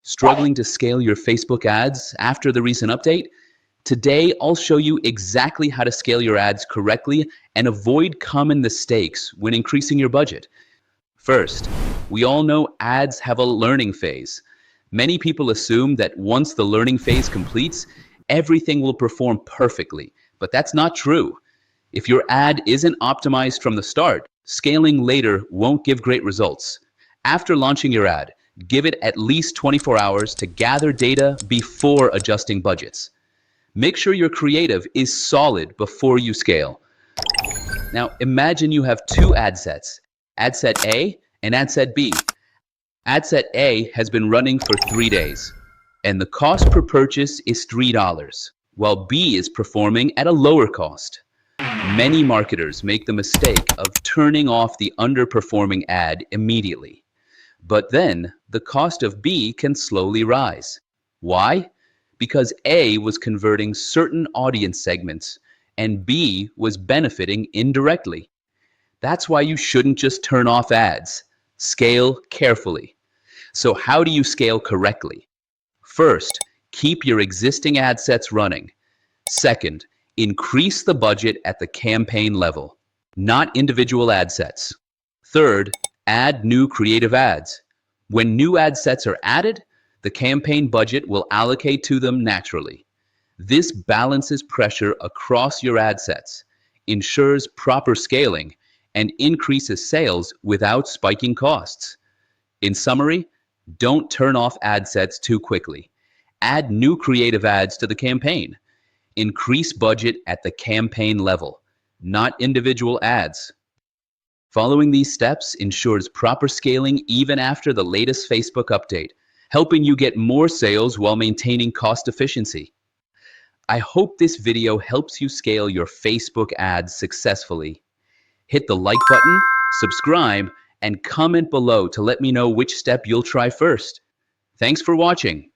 Struggling to scale your Facebook ads after the recent update? Today, I'll show you exactly how to scale your ads correctly and avoid common mistakes when increasing your budget. First, we all know ads have a learning phase. Many people assume that once the learning phase completes, everything will perform perfectly, but that's not true. If your ad isn't optimized from the start, scaling later won't give great results. After launching your ad, give it at least 24 hours to gather data before adjusting budgets. Make sure your creative is solid before you scale. Now, imagine you have two ad sets, ad set A and ad set B. Ad set A has been running for 3 days, and the cost per purchase is $3, while B is performing at a lower cost. Many marketers make the mistake of turning off the underperforming ad immediately. But then the cost of B can slowly rise. Why? Because A was converting certain audience segments and B was benefiting indirectly. That's why you shouldn't just turn off ads. Scale carefully. So how do you scale correctly? First, keep your existing ad sets running. Second, increase the budget at the campaign level, not individual ad sets. Third, add new creative ads. When new ad sets are added, the campaign budget will allocate to them naturally. This balances pressure across your ad sets, ensures proper scaling, and increases sales without spiking costs. In summary, don't turn off ad sets too quickly. Add new creative ads to the campaign. Increase budget at the campaign level, not individual ads. Following these steps ensures proper scaling even after the latest Facebook update, helping you get more sales while maintaining cost efficiency. I hope this video helps you scale your Facebook ads successfully. Hit the like button, subscribe, and comment below to let me know which step you'll try first. Thanks for watching.